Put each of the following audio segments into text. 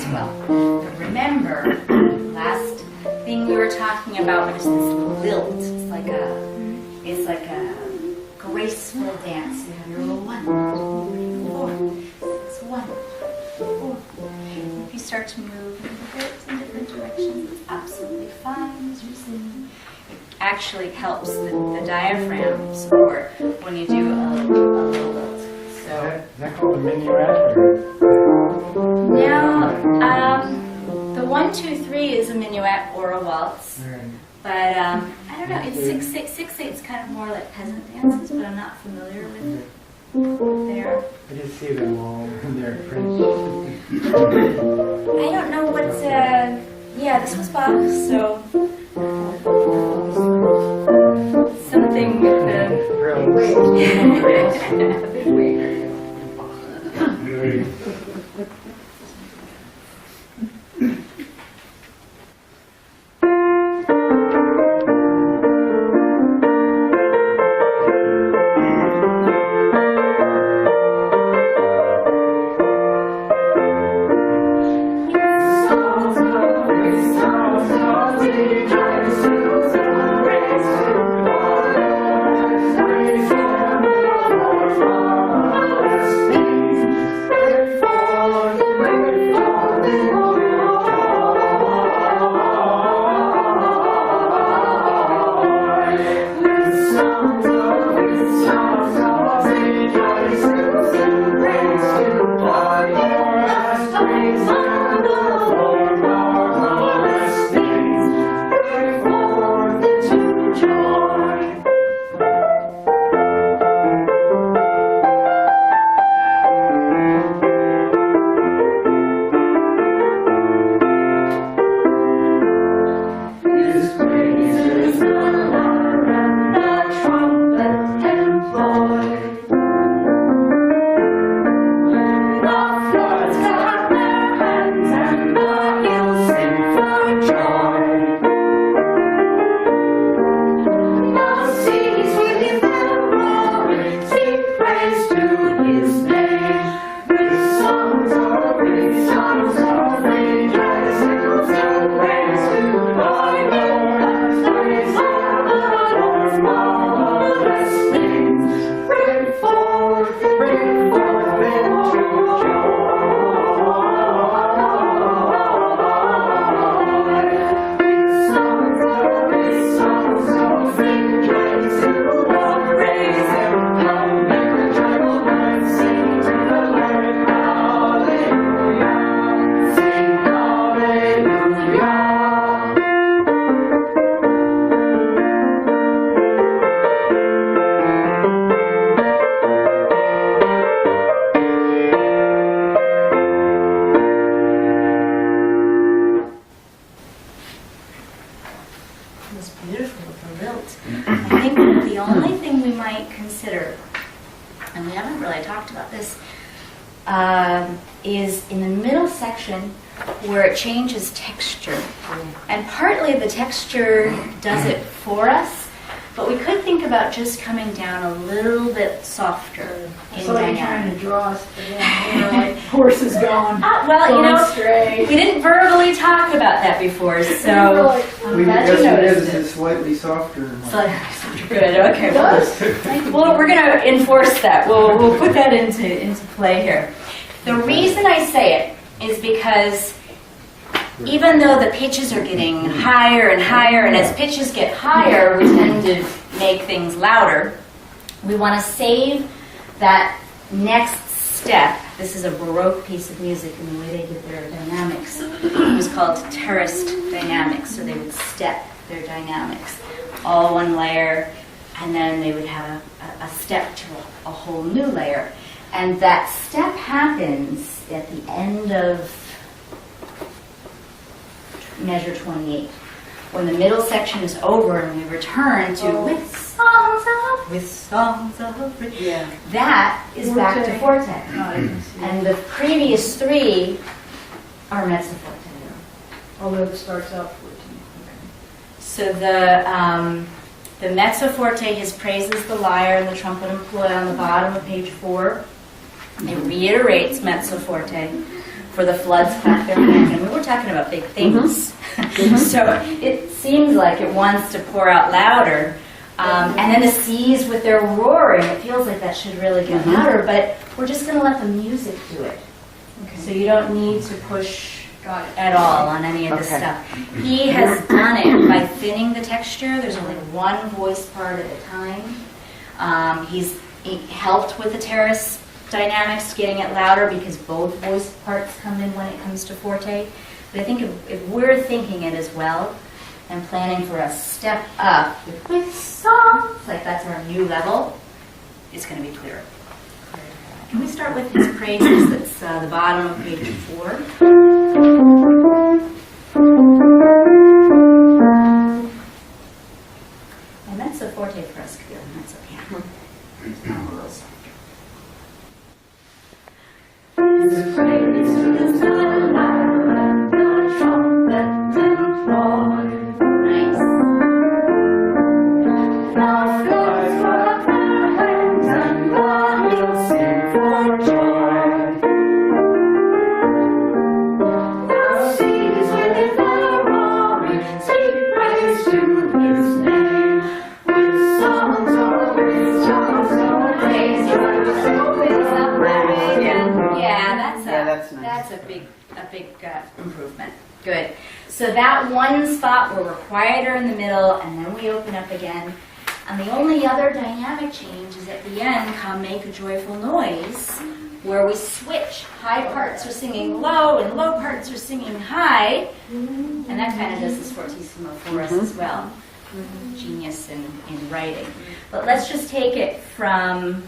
as well. But remember, last thing we were talking about was this lilt. It's like a graceful dance. You have your little 1, 2, 3, 4, 6, 1, 4. If you start to move your hips in different directions, it's absolutely fine as you're singing. It actually helps the diaphragm support when you do a little lilt. So Is that called a minuet? Or? now, the 1, 2, 3 is a minuet or a waltz. But I don't know, it's 6/8 is kind of more like peasant dances, but I'm not familiar with their... I just see them all in their prints. I don't know what's... yeah, this was Bach, so... something with the... is in the middle section where it changes texture. And partly the texture does it for us, but we could think about just coming down a little bit softer in So you're dynamic. trying to draw us again, like horses going, Well, you going know, straight. we didn't verbally talk about that before, so I'm glad you Yes, it noticed is. it. It's slightly softer. So, good, okay. It does. Well, we're going to enforce that. We'll put that into play here. The reason I say it is because even though the pitches are getting higher and higher, and as pitches get higher, we tend to make things louder, we want to save that next step. This is a Baroque piece of music, and the way they did their dynamics was called terraced dynamics. So they would step their dynamics, all one layer, and then they would have a step to a whole new layer. And that step happens at the end of measure 28. When the middle section is over and we return to with songs of Yeah. that is back to forte. And And the previous three are mezzo forte. although it starts out 14. So the mezzo forte, his praises the lyre and the trumpet employ on the bottom of page 4. It reiterates mezzo forte. for the floods clap their hands. And we were talking about big things. So it seems like it wants to pour out louder. And then the seas with their roaring, it feels like that should really get louder, but we're just going to let the music do it. So you don't need to push at all on any of this stuff. He has done it by thinning the texture. There's only one voice part at a time. He's helped with the terrace dynamics, getting it louder because both voice parts come in when it comes to forte. But I think if we're thinking it as well and planning for a step up with songs, like that's our new level, it's going to be clearer. Can we start with his praises? That's the bottom of page 4. And that's a forte for us, Camille. That's okay. It's not a little softer. His praises to the Lamb, the trumpet employed. Nice. The flutes clap their hands and the hills sing for joy. The seas with their roaring sing praise to His name. With songs or with songs or praise, that's a big improvement. Good. So that one spot where we're quieter in the middle, and then we open up again. And the only other dynamic change is at the end, come make a joyful noise, where we switch. High parts are singing low, and low parts are singing high. And that kind of does this fortissimo for us as well. Genius in writing. But let's just take it from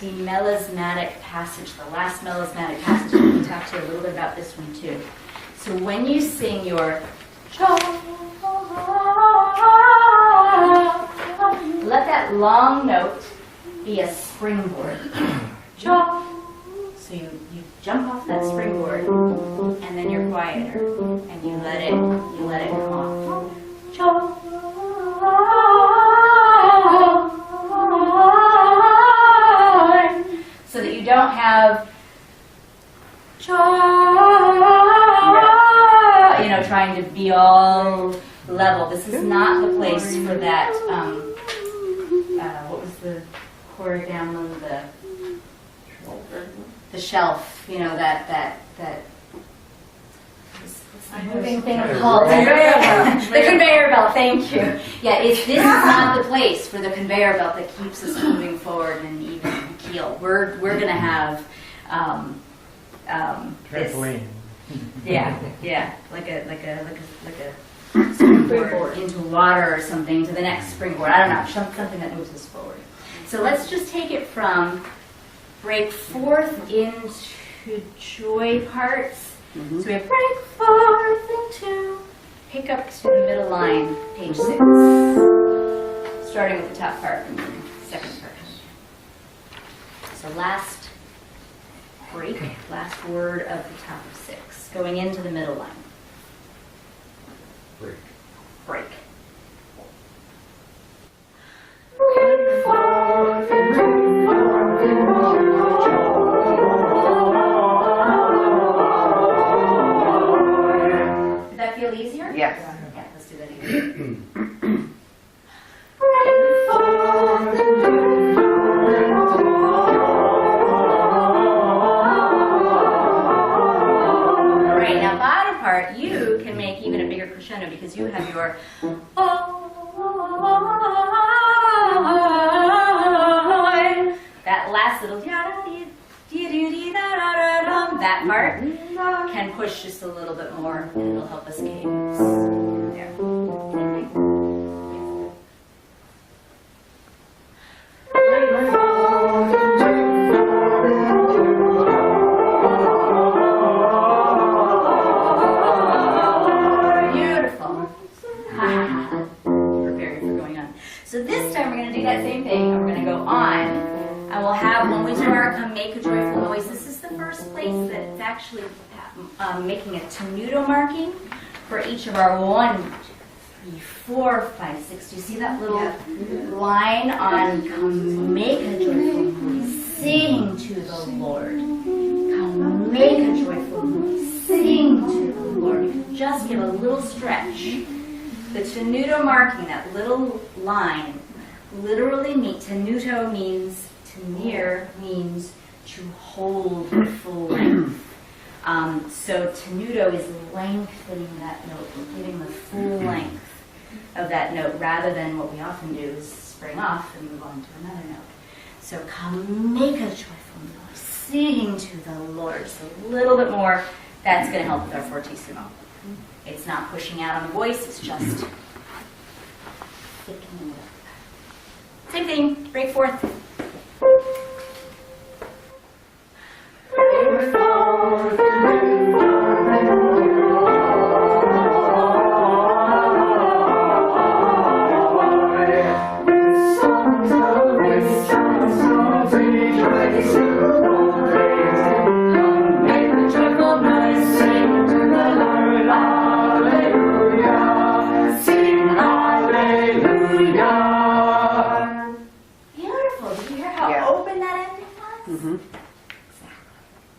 the melismatic passage, the last melismatic passage. We can talk to you a little bit about this one too. So when you sing your let that long note be a springboard. So you jump off that springboard, and then you're quieter, and you let it come off. So that you don't have trying to be all level. This is not the place for that. What was the chord down on the shelf? That moving thing called the conveyor belt. The conveyor belt. Thank you. Yeah, this is not the place for the conveyor belt that keeps us moving forward and even keel. We're gonna have Trampoline. Like a springboard into water or something to the next springboard. I don't know, something that moves us forward. So let's just take it from break forth into joy parts. So we have break forth into, pick up to the middle line, page 6. Starting with the top part and then the second part. So last break, last word of the top of 6, going into the middle line. Break. Break. Break forth Did that feel easier? Yes. Yeah, let's do that again. Great. Now, bottom part, you can make even a bigger crescendo because you have your that last little that part can push just a little bit more, and it'll help us cadence. There. Beautiful. Preparing for going on. So this time we're going to do that same thing, and we're going to go on, and we'll have, when we do our come make a joyful noise, this is the first place that it's actually making a tenuto marking for each of our 1, 2, 3, 4, 5, 6. Do you see that little line on come make a joyful noise, sing to the Lord, come make a joyful noise, sing to the Lord. You can just give a little stretch. The tenuto marking, that little line, literally tenuto means, tenere means to hold the full length. So tenuto is lengthening that note, and giving the full length of that note, rather than what we often do is spring off and move on to another note. So come, make a joyful noise, sing to the Lord. Just a little bit more. That's going to help with our fortissimo. It's not pushing out on the voice, it's just thickening it up. Same thing, break fourth. Beautiful. Did you hear how open that ending was?